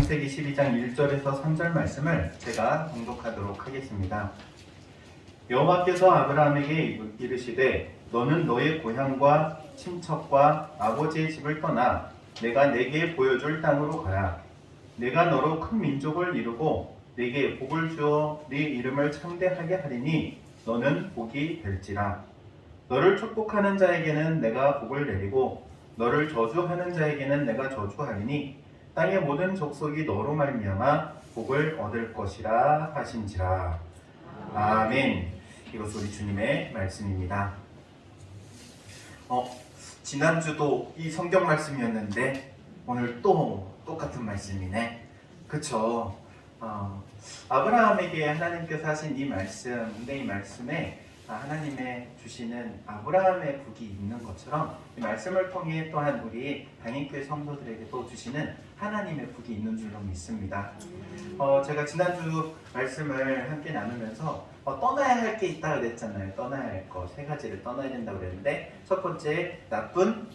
창세기 12장 1절에서 3절 말씀을 제가 봉독하도록 하겠습니다. 여호와께서 아브라함에게 이르시되 너는 너의 고향과 친척과 아버지의 집을 떠나 내가 네게 보여줄 땅으로 가라. 내가 너로 큰 민족을 이루고 네게 복을 주어 네 이름을 창대하게 하리니 너는 복이 될지라. 너를 축복하는 자에게는 내가 복을 내리고 너를 저주하는 자에게는 내가 저주하리니 땅의 모든 족속이 너로 말미암아 복을 얻을 것이라 하신지라. 아멘. 이것은 우리 주님의 말씀입니다. 지난주도 이 성경 말씀이었는데 오늘 또 똑같은 말씀이네. 그쵸? 아브라함에게 하나님께서 하신 이 말씀, 근데 이 말씀에 하나님의 주시는 아브라함의 복이 있는 것처럼 이 말씀을 통해 또한 우리 당인교회 성도들에게도 주시는 하나님의 복이 있는 줄로 믿습니다. 제가 지난주 말씀을 함께 나누면서 떠나야 할 게 있다 그랬잖아요. 떠나야 할 거 세 가지를 떠나야 된다고 그랬는데, 첫 번째 나쁜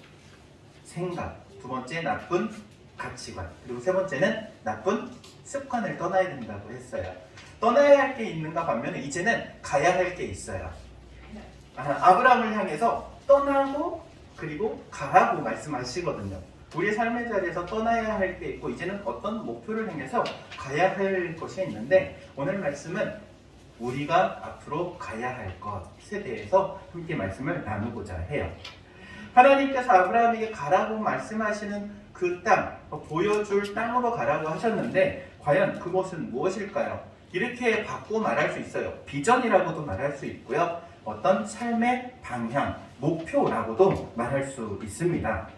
생각, 두 번째 나쁜 가치관, 그리고 세 번째는 나쁜 습관을 떠나야 된다고 했어요. 떠나야 할 게 있는가 반면에 이제는 가야 할 게 있어요. 아브라함을 향해서 떠나고 그리고 가라고 말씀하시거든요. 우리의 삶의 자리에서 떠나야 할 게 있고 이제는 어떤 목표를 향해서 가야 할 것이 있는데, 오늘 말씀은 우리가 앞으로 가야 할 것에 대해서 함께 말씀을 나누고자 해요. 하나님께서 아브라함에게 가라고 말씀하시는 그 땅, 보여줄 땅으로 가라고 하셨는데 과연 그것은 무엇일까요? 이렇게 바꾸어 말할 수 있어요. 비전이라고도 말할 수 있고요. 어떤 삶의 방향, 목표라고도 말할 수 있습니다.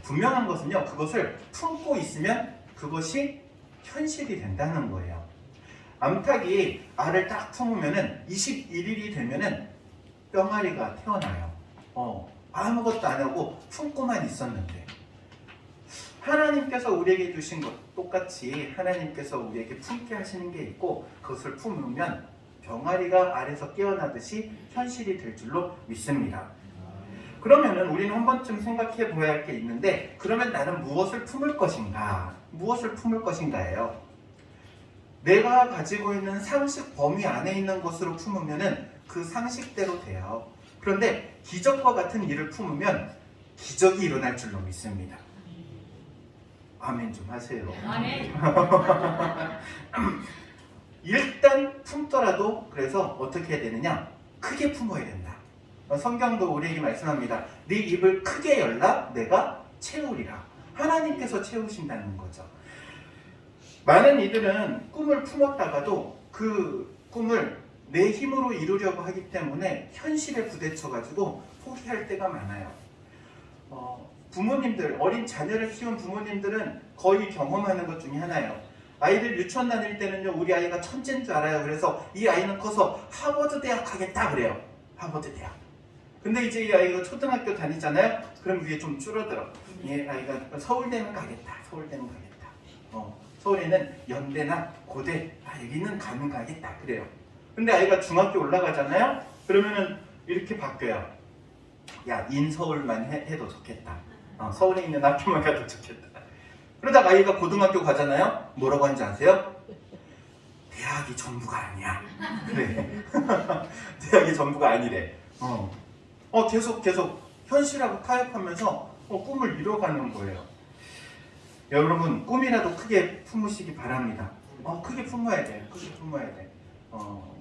분명한 것은요, 그것을 품고 있으면 그것이 현실이 된다는 거예요. 암탉이 알을 딱 품으면은 21일이 되면은 뿅아리가 태어나요. 아무것도 안 하고 품고만 있었는데, 하나님께서 우리에게 주신 것 똑같이 하나님께서 우리에게 품게 하시는 게 있고, 그것을 품으면 병아리가 알에서 깨어나듯이 현실이 될 줄로 믿습니다. 그러면은 우리는 한 번쯤 생각해 보아야 할 게 있는데, 그러면 나는 무엇을 품을 것인가? 무엇을 품을 것인가예요. 내가 가지고 있는 상식 범위 안에 있는 것으로 품으면은 그 상식대로 돼요. 그런데 기적과 같은 일을 품으면 기적이 일어날 줄로 믿습니다. 아멘 좀 하세요. 아멘. 일단 품더라도 그래서 어떻게 해야 되느냐? 크게 품어야 된다. 성경도 우리에게 말씀합니다. 네 입을 크게 열라 내가 채우리라. 하나님께서 채우신다는 거죠. 많은 이들은 꿈을 품었다가도 그 꿈을 내 힘으로 이루려고 하기 때문에 현실에 부딪혀가지고 포기할 때가 많아요. 부모님들, 어린 자녀를 키운 부모님들은 거의 경험하는 것 중에 하나예요. 아이들 유치원 다닐 때는요, 우리 아이가 천재인 줄 알아요. 그래서 이 아이는 커서 하버드 대학 가겠다 그래요. 하버드 대학. 근데 이제 이 아이가 초등학교 다니잖아요. 그럼 위에 좀 줄어들어. 이 아이가 서울대는 가겠다. 서울대는 가겠다. 서울에는 연대나 고대, 여기는 가겠다 그래요. 근데 아이가 중학교 올라가잖아요. 그러면은 이렇게 바뀌어요. 야, 인서울만 해도 좋겠다. 서울에 있는 학교만 가도 좋겠다. 그러다가 아이가 고등학교 가잖아요. 뭐라고 하는지 아세요? 대학이 전부가 아니야. 그래. 대학이 전부가 아니래. 계속 현실하고 타협하면서 꿈을 이뤄가는 거예요. 여러분, 꿈이라도 크게 품으시기 바랍니다. 크게 품어야 돼. 크게 품어야 돼.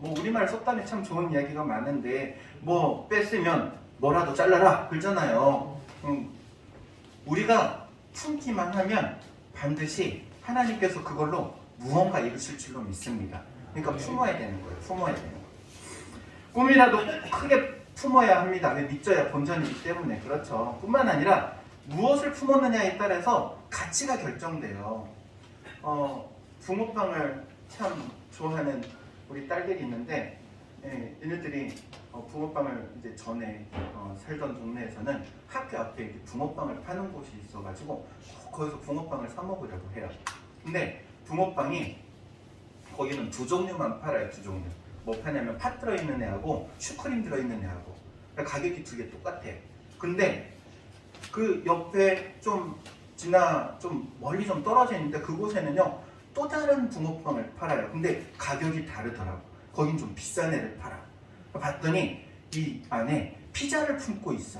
우리말 속담에 참 좋은 이야기가 많은데, 뺐으면 뭐라도 잘라라 그러잖아요. 우리가 품기만 하면 반드시 하나님께서 그걸로 무언가 이루실 줄로 믿습니다. 그러니까 품어야 되는 거예요. 품어야 되는 거예요. 꿈이라도 크게 품어야 합니다. 왜? 믿져야 본전이기 때문에. 그렇죠. 뿐만 아니라 무엇을 품었느냐에 따라서 가치가 결정돼요. 붕어빵을 참 좋아하는 우리 딸들이 있는데, 얘네들이 붕어빵을 이제 전에 살던 동네에서는 학교 앞에 이렇게 붕어빵을 파는 곳이 있어가지고 거기서 붕어빵을 사 먹으려고 해요. 근데 붕어빵이 거기는 두 종류만 팔아요. 두 종류. 뭐 파냐면 팥 들어있는 애하고 슈크림 들어있는 애하고. 가격이 두 개 똑같아. 근데 그 옆에 좀 멀리 좀 떨어져 있는데 그곳에는요 또 다른 붕어빵을 팔아요. 근데 가격이 다르더라고. 거긴 좀 비싼 애를 팔아. 봤더니 이 안에 피자를 품고 있어.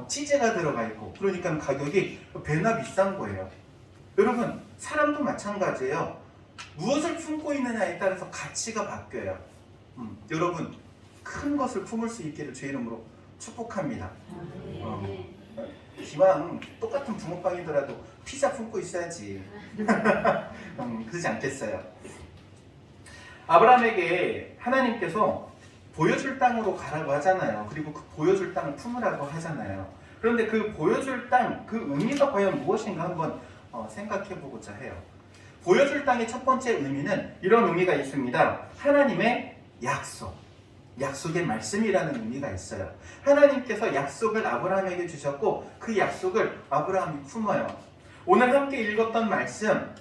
치즈가 들어가 있고, 그러니까 가격이 배나 비싼 거예요. 여러분, 사람도 마찬가지예요. 무엇을 품고 있느냐에 따라서 가치가 바뀌어요. 여러분, 큰 것을 품을 수 있기를 주의 이름으로 축복합니다. 기왕 똑같은 붕어빵이더라도 피자 품고 있어야지. 그러지 않겠어요? 아브라함에게 하나님께서 보여줄 땅으로 가라고 하잖아요. 그리고 그 보여줄 땅을 품으라고 하잖아요. 그런데 그 보여줄 땅, 그 의미가 과연 무엇인가 한번 생각해 보고자 해요. 보여줄 땅의 첫 번째 의미는 이런 의미가 있습니다. 하나님의 약속, 약속의 말씀이라는 의미가 있어요. 하나님께서 약속을 아브라함에게 주셨고 그 약속을 아브라함이 품어요. 오늘 함께 읽었던 말씀,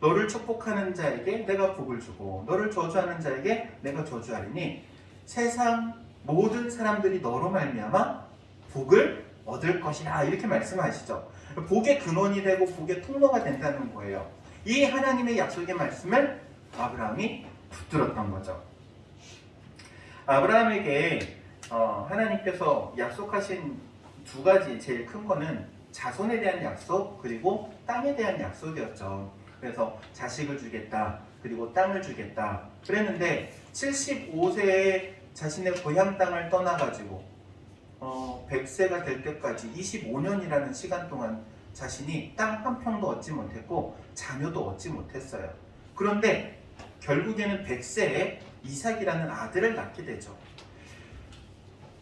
너를 축복하는 자에게 내가 복을 주고 너를 저주하는 자에게 내가 저주하리니 세상 모든 사람들이 너로 말미암아 복을 얻을 것이라, 이렇게 말씀하시죠. 복의 근원이 되고 복의 통로가 된다는 거예요. 이 하나님의 약속의 말씀을 아브라함이 붙들었던 거죠. 아브라함에게 하나님께서 약속하신 두 가지 제일 큰 거는 자손에 대한 약속, 그리고 땅에 대한 약속이었죠. 그래서 자식을 주겠다, 그리고 땅을 주겠다 그랬는데 75세에 자신의 고향 땅을 떠나가지고 100세가 될 때까지 25년이라는 시간 동안 자신이 땅 한 평도 얻지 못했고 자녀도 얻지 못했어요. 그런데 결국에는 100세에 이삭이라는 아들을 낳게 되죠.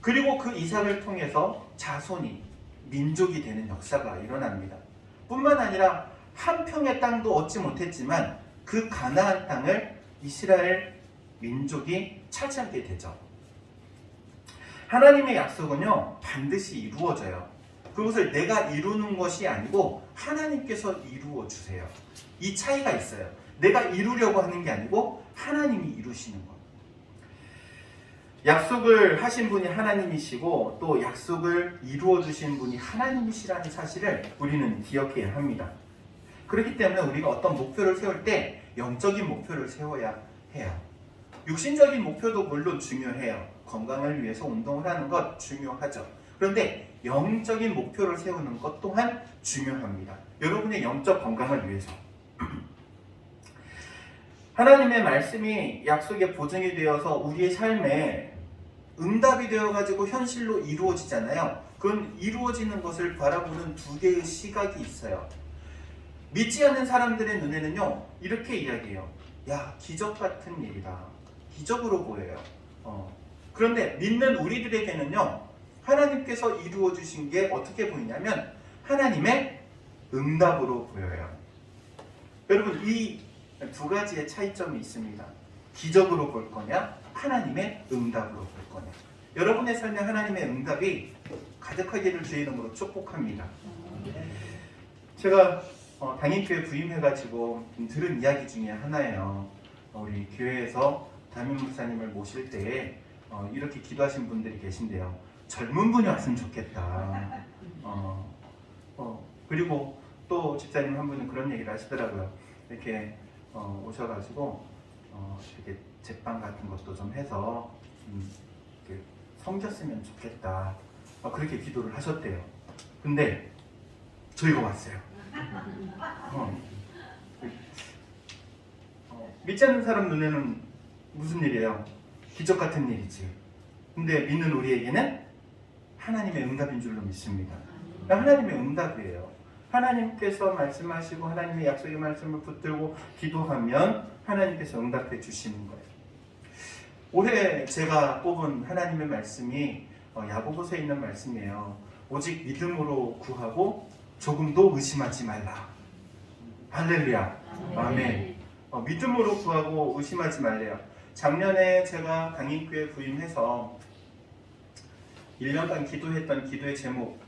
그리고 그 이삭을 통해서 자손이 민족이 되는 역사가 일어납니다. 뿐만 아니라 한 평의 땅도 얻지 못했지만 그 가나안 땅을 이스라엘 민족이 차지하게 되죠. 하나님의 약속은요, 반드시 이루어져요. 그것을 내가 이루는 것이 아니고 하나님께서 이루어 주세요. 이 차이가 있어요. 내가 이루려고 하는 게 아니고 하나님이 이루시는 것. 약속을 하신 분이 하나님이시고 또 약속을 이루어 주신 분이 하나님이시라는 사실을 우리는 기억해야 합니다. 그렇기 때문에 우리가 어떤 목표를 세울 때 영적인 목표를 세워야 해요. 육신적인 목표도 물론 중요해요. 건강을 위해서 운동을 하는 것 중요하죠. 그런데 영적인 목표를 세우는 것 또한 중요합니다. 여러분의 영적 건강을 위해서. 하나님의 말씀이 약속의 보증이 되어서 우리의 삶에 응답이 되어가지고 현실로 이루어지잖아요. 그건 이루어지는 것을 바라보는 두 개의 시각이 있어요. 믿지 않는 사람들의 눈에는요, 이렇게 이야기해요. 야, 기적 같은 일이다. 기적으로 보여요. 그런데 믿는 우리들에게는요, 하나님께서 이루어 주신 게 어떻게 보이냐면 하나님의 응답으로 보여요. 여러분, 이 두 가지의 차이점이 있습니다. 기적으로 볼 거냐, 하나님의 응답으로 볼 거냐. 여러분의 삶에 하나님의 응답이 가득하기를 주의 이름으로 축복합니다. 제가 당임교회 부임해가지고 들은 이야기 중에 하나예요. 우리 교회에서 담임 목사님을 모실 때에 이렇게 기도하신 분들이 계신데요. 젊은 분이 왔으면 좋겠다. 그리고 또 집사님 한 분은 그런 얘기를 하시더라고요. 이렇게 오셔가지고 이렇게 제빵 같은 것도 좀 해서 이렇게 섬겼으면 좋겠다. 그렇게 기도를 하셨대요. 근데 저희가 왔어요. 믿지 않는 사람 눈에는 무슨 일이에요? 기적 같은 일이지. 근데 믿는 우리에게는 하나님의 응답인 줄로 믿습니다. 하나님의 응답이에요. 하나님께서 말씀하시고 하나님의 약속의 말씀을 붙들고 기도하면 하나님께서 응답해 주시는 거예요. 올해 제가 뽑은 하나님의 말씀이 야고보서에 있는 말씀이에요. 오직 믿음으로 구하고 조금도 의심하지 말라. 할렐루야. 아멘. 믿음으로 구하고 의심하지 말래요. 작년에 제가 당임교회 부임해서 1년간 기도했던 기도의 제목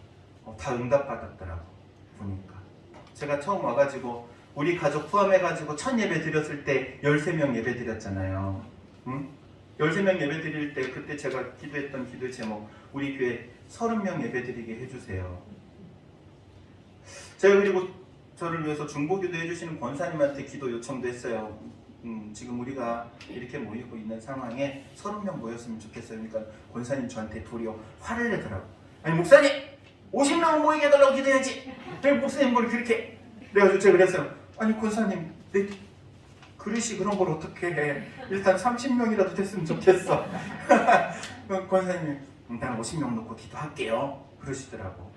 다 응답받았더라고. 보니까 제가 처음 와가지고 우리 가족 포함해가지고 첫 예배 드렸을 때 13명 예배 드렸잖아요. 13명 예배 드릴 때 그때 제가 기도했던 기도의 제목, 우리 교회 30명 예배 드리게 해주세요. 제가 그리고 저를 위해서 중보기도 해주시는 권사님한테 기도 요청도 했어요. 지금 우리가 이렇게 모이고 있는 상황에 30명 모였으면 좋겠어요. 그러니까 권사님 저한테 도리어 화를 내더라고. 아니 목사님 50명 모이게 해달라고 기도해야지. 왜 목사님 뭘 그렇게. 그래가지고 제가 그랬어요. 아니 권사님 내 그릇이 그런 걸 어떻게 해. 일단 30명이라도 됐으면 좋겠어. 권사님이 난 50명 놓고 기도할게요. 그러시더라고.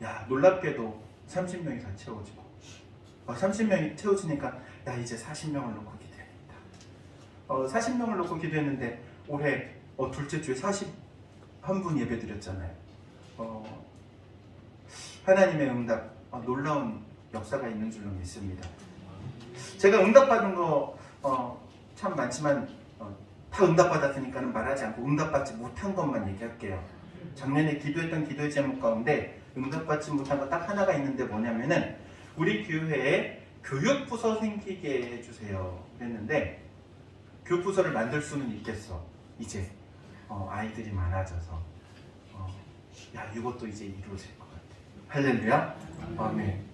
야 놀랍게도 30명이 다 채워지고 30명이 채워지니까 야 이제 40명을 놓고 기도해야겠다. 40명을 놓고 기도했는데 올해 둘째 주에 41분 예배 드렸잖아요. 하나님의 응답 놀라운 역사가 있는 줄로 믿습니다. 제가 응답받은 거 참 많지만 다 응답받았으니까는 말하지 않고 응답받지 못한 것만 얘기할게요. 작년에 기도했던 기도의 제목 가운데 응답받지 못한 거 딱 하나가 있는데 뭐냐면은 우리 교회에 교육부서 생기게 해주세요 그랬는데 교육부서를 만들 수는 있겠어. 이제 아이들이 많아져서 야 이것도 이제 이루어질 것 같아. 할렐루야. 아멘.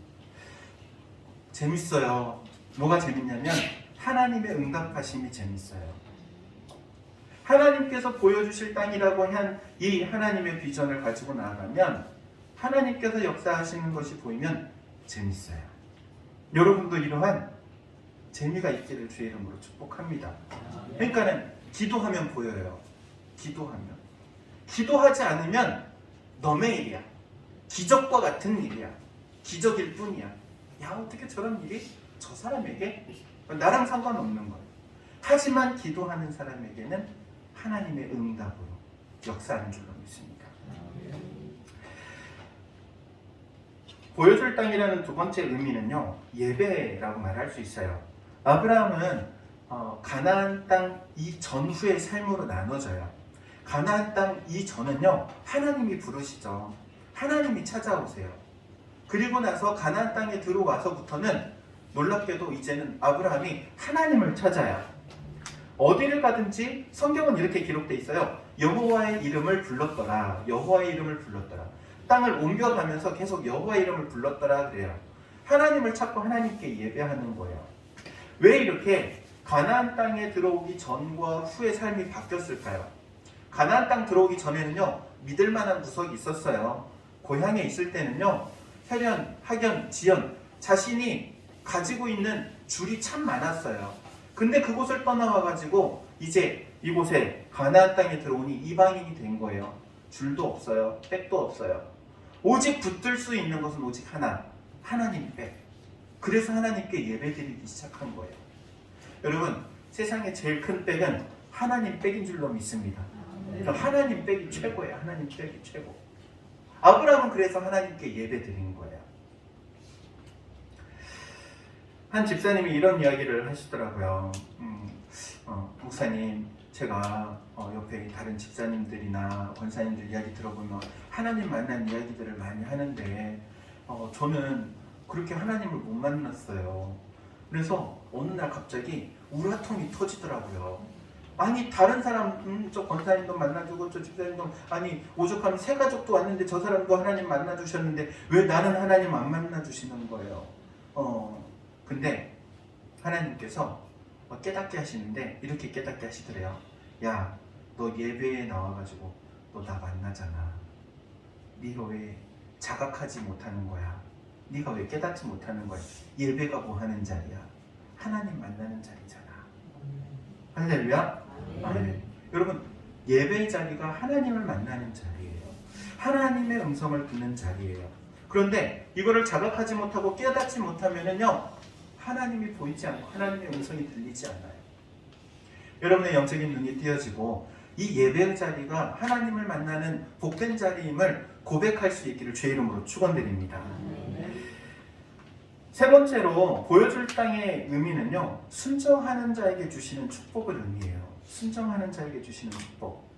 재밌어요. 뭐가 재밌냐면 하나님의 응답하심이 재밌어요. 하나님께서 보여주실 땅이라고 한 이 하나님의 비전을 가지고 나아가면 하나님께서 역사하시는 것이 보이면 재밌어요. 여러분도 이러한 재미가 있기를 주의 이름으로 축복합니다. 그러니까는 기도하면 보여요. 기도하지 않으면 너의 일이야. 기적과 같은 일이야. 기적일 뿐이야. 야 어떻게 저런 일이 저 사람에게 나랑 상관없는 거예요. 하지만 기도하는 사람에게는 하나님의 응답으로 역사하는 줄로 믿습니다. 보여줄 땅이라는 두 번째 의미는요 예배라고 말할 수 있어요. 아브라함은 가나안 땅 이전후의 삶으로 나눠져요. 가나안 땅 이전은요 하나님이 부르시죠. 하나님이 찾아오세요. 그리고 나서 가나안 땅에 들어와서부터는 놀랍게도 이제는 아브라함이 하나님을 찾아요. 어디를 가든지 성경은 이렇게 기록되어 있어요. 여호와의 이름을 불렀더라. 여호와의 이름을 불렀더라. 땅을 옮겨가면서 계속 여호와의 이름을 불렀더라 그래요. 하나님을 찾고 하나님께 예배하는 거예요. 왜 이렇게 가나안 땅에 들어오기 전과 후의 삶이 바뀌었을까요? 가나안 땅 들어오기 전에는요 믿을 만한 구석이 있었어요. 고향에 있을 때는요 혈연, 학연, 지연 자신이 가지고 있는 줄이 참 많았어요. 근데 그곳을 떠나와가지고 이제 이곳에 가나안 땅에 들어오니 이방인이 된 거예요. 줄도 없어요. 백도 없어요. 오직 붙들 수 있는 것은 오직 하나, 하나님 백. 그래서 하나님께 예배드리기 시작한 거예요. 여러분 세상에 제일 큰 백은 하나님 백인 줄로 믿습니다. 하나님 백이 최고예요. 하나님 백이 최고. 아브라함은 그래서 하나님께 예배드린 거예요. 한 집사님이 이런 이야기를 하시더라고요. 목사님 제가 옆에 다른 집사님들이나 권사님들 이야기 들어보면 하나님 만난 이야기들을 많이 하는데 저는 그렇게 하나님을 못 만났어요. 그래서 어느 날 갑자기 우라통이 터지더라고요. 아니 다른 사람 저 권사님도 만나주고 저 집사님도 아니 오죽하면 세 가족도 왔는데 저 사람도 하나님 만나주셨는데 왜 나는 하나님 안 만나주시는 거예요. 근데 하나님께서 깨닫게 하시는데 이렇게 깨닫게 하시더래요. 야, 너 예배에 나와가지고 너 나 만나잖아. 네가 왜 자각하지 못하는 거야? 네가 왜 깨닫지 못하는 거야? 예배가 뭐 하는 자리야? 하나님 만나는 자리잖아. 할렐루야? 아멘. 여러분 예배의 자리가 하나님을 만나는 자리예요. 하나님의 음성을 듣는 자리예요. 그런데 이거를 자각하지 못하고 깨닫지 못하면은요 하나님이 보이지 않고 하나님의 음성이 들리지 않아요. 여러분의 영적인 눈이 띄어지고 이 예배의 자리가 하나님을 만나는 복된 자리임을 고백할 수 있기를 주의 이름으로 축원드립니다. 세 번째로 보여줄 땅의 의미는요 순종하는 자에게 주시는 축복을 의미해요. 순종하는 자에게 주시는 축복.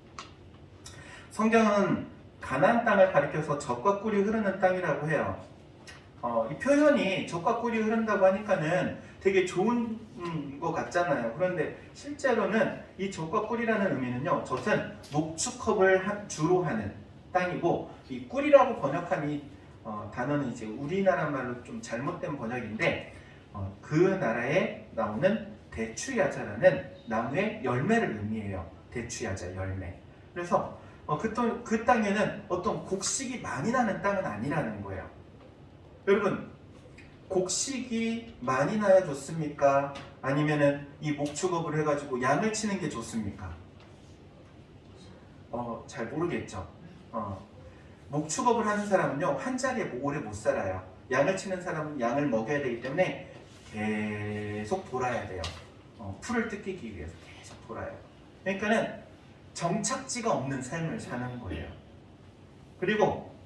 성경은 가나안 땅을 가리켜서 젖과 꿀이 흐르는 땅이라고 해요. 이 표현이 젖과 꿀이 흐른다고 하니까는 되게 좋은 것 같잖아요. 그런데 실제로는 이 젖과 꿀이라는 의미는요, 젖은 목축업을 주로 하는 땅이고 이 꿀이라고 번역한 이 단어는 이제 우리나라 말로 좀 잘못된 번역인데 그 나라에 나오는 대추야자라는 나무의 열매를 의미해요. 대추야자 열매. 그래서 그 땅에는 어떤 곡식이 많이 나는 땅은 아니라는 거예요. 여러분, 곡식이 많이 나야 좋습니까? 아니면은 이 목축업을 해가지고 양을 치는 게 좋습니까? 잘 모르겠죠. 목축업을 하는 사람은요, 한 자리에 오래 못 살아요. 양을 치는 사람은 양을 먹여야 되기 때문에 계속 돌아야 돼요. 풀을 뜯기기 위해서 계속 돌아요. 그러니까는 정착지가 없는 삶을 사는 거예요. 그리고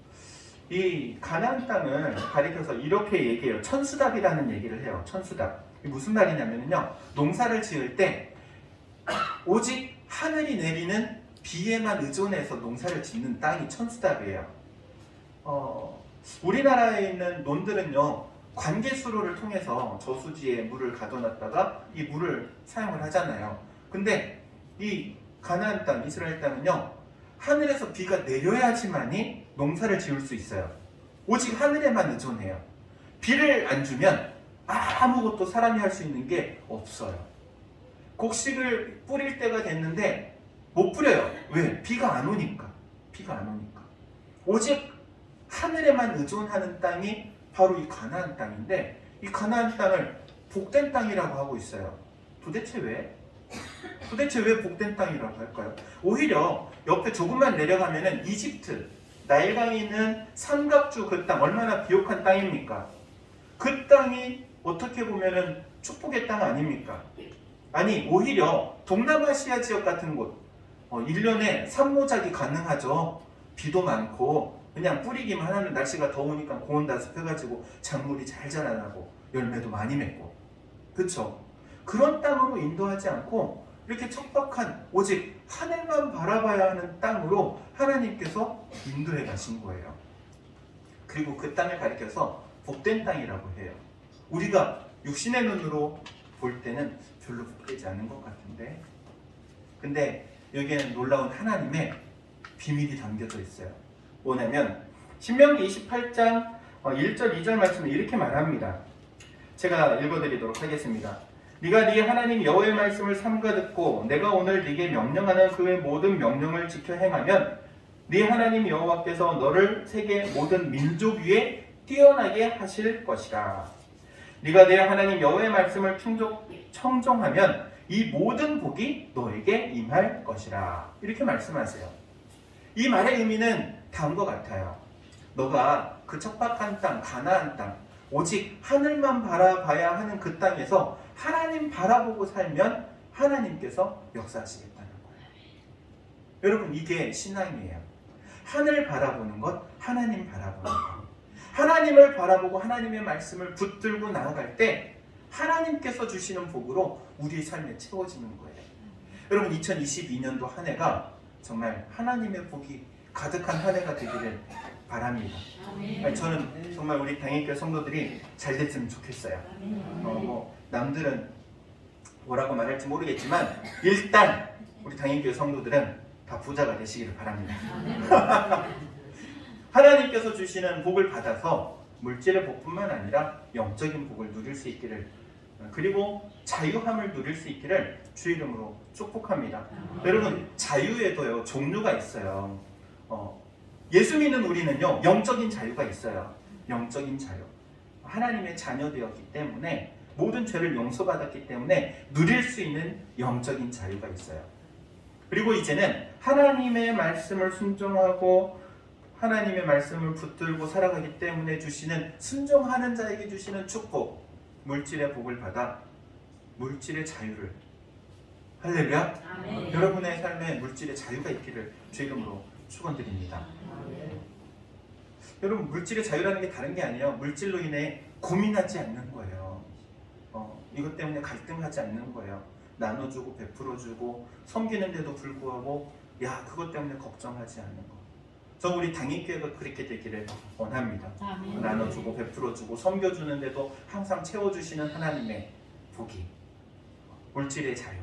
이 가나안 땅을 가리켜서 이렇게 얘기해요. 천수답이라는 얘기를 해요. 천수답. 무슨 말이냐면요, 농사를 지을 때 오직 하늘이 내리는 비에만 의존해서 농사를 짓는 땅이 천수답이에요. 우리나라에 있는 논들은요, 관계수로를 통해서 저수지에 물을 가둬놨다가 이 물을 사용을 하잖아요. 근데 이 가나안 땅, 이스라엘 땅은요, 하늘에서 비가 내려야지만이 농사를 지을 수 있어요. 오직 하늘에만 의존해요. 비를 안 주면 아무것도 사람이 할 수 있는 게 없어요. 곡식을 뿌릴 때가 됐는데 못 뿌려요. 왜? 비가 안 오니까. 비가 안 오니까. 오직 하늘에만 의존하는 땅이 바로 이 가나안 땅인데, 이 가나안 땅을 복된 땅이라고 하고 있어요. 도대체 왜? 도대체 왜 복된 땅이라고 할까요? 오히려 옆에 조금만 내려가면은 이집트, 나일강이 있는 삼각주 그 땅, 얼마나 비옥한 땅입니까? 그 땅이 어떻게 보면은 축복의 땅 아닙니까? 아니, 오히려 동남아시아 지역 같은 곳, 1년에 산모작이 가능하죠. 비도 많고 그냥 뿌리기만 하면 날씨가 더우니까 고온 다습해가지고 작물이 잘 자라나고 열매도 많이 맺고, 그쵸? 그런 땅으로 인도하지 않고 이렇게 척박한 오직 하늘만 바라봐야 하는 땅으로 하나님께서 인도해 가신 거예요. 그리고 그 땅을 가리켜서 복된 땅이라고 해요. 우리가 육신의 눈으로 볼 때는 별로 복되지 않은 것 같은데, 근데 여기에는 놀라운 하나님의 비밀이 담겨져 있어요. 뭐냐면 신명기 28장 1절 2절 말씀을 이렇게 말합니다. 제가 읽어드리도록 하겠습니다. 네가 네 하나님 여호와의 말씀을 삼가 듣고 내가 오늘 네게 명령하는 그의 모든 명령을 지켜 행하면 네 하나님 여호와께서 너를 세계 모든 민족 위에 뛰어나게 하실 것이라. 네가 네 하나님 여호와의 말씀을 청종하면 이 모든 복이 너에게 임할 것이라. 이렇게 말씀하세요. 이 말의 의미는 다음과 같아요. 너가 그 척박한 땅, 가나안 땅, 오직 하늘만 바라봐야 하는 그 땅에서 하나님 바라보고 살면 하나님께서 역사하시겠다는 거예요. 여러분, 이게 신앙이에요. 하늘 바라보는 것, 하나님 바라보는 것. 하나님을 바라보고 하나님의 말씀을 붙들고 나아갈 때 하나님께서 주시는 복으로 우리의 삶에 채워지는 거예요. 여러분, 2022년도 한 해가 정말 하나님의 복이 가득한 한 해가 되기를 바랍니다. 저는 정말 우리 당일교회 성도들이 잘 됐으면 좋겠어요. 남들은 뭐라고 말할지 모르겠지만 일단 우리 당일교회 성도들은 다 부자가 되시기를 바랍니다. 하나님께서 주시는 복을 받아서 물질의 복뿐만 아니라 영적인 복을 누릴 수 있기를, 그리고 자유함을 누릴 수 있기를 주 이름으로 축복합니다. 여러분, 자유에도요 종류가 있어요. 예수 믿는 우리는요 영적인 자유가 있어요. 영적인 자유. 하나님의 자녀되었기 때문에, 모든 죄를 용서받았기 때문에 누릴 수 있는 영적인 자유가 있어요. 그리고 이제는 하나님의 말씀을 순종하고 하나님의 말씀을 붙들고 살아가기 때문에 주시는, 순종하는 자에게 주시는 축복, 물질의 복을 받아 물질의 자유를, 할렐루야. 아멘. 여러분의 삶에 물질의 자유가 있기를 주 이름으로 축원드립니다. 여러분, 물질의 자유라는 게 다른 게 아니에요. 물질로 인해 고민하지 않는 거예요. 이것 때문에 갈등하지 않는 거예요. 나눠주고 베풀어주고 섬기는데도 불구하고 그것 때문에 걱정하지 않는 거. 저 우리 당일교회가 그렇게 되기를 원합니다. 아멘. 나눠주고 베풀어주고 섬겨주는데도 항상 채워주시는 하나님의 복이, 물질의 자유,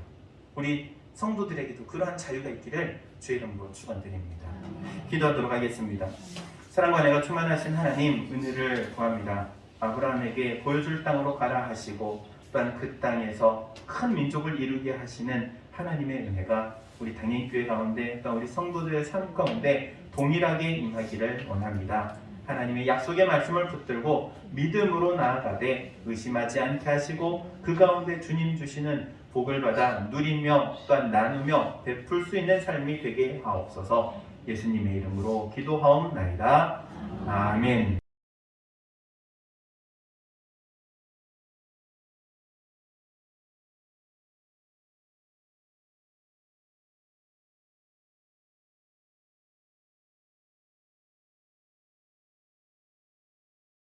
우리 성도들에게도 그러한 자유가 있기를 주의 이름으로 축원드립니다. 기도하도록 하겠습니다. 사랑과 은혜가 충만하신 하나님, 은혜를 구합니다. 아브라함에게 보여줄 땅으로 가라 하시고 또한 그 땅에서 큰 민족을 이루게 하시는 하나님의 은혜가 우리 당인교회 가운데 또 우리 성도들의 삶 가운데 동일하게 임하기를 원합니다. 하나님의 약속의 말씀을 붙들고 믿음으로 나아가되 의심하지 않게 하시고 그 가운데 주님 주시는 복을 받아 누리며 또한 나누며 베풀 수 있는 삶이 되게 하옵소서. 예수님의 이름으로 기도하옵나이다. 아멘.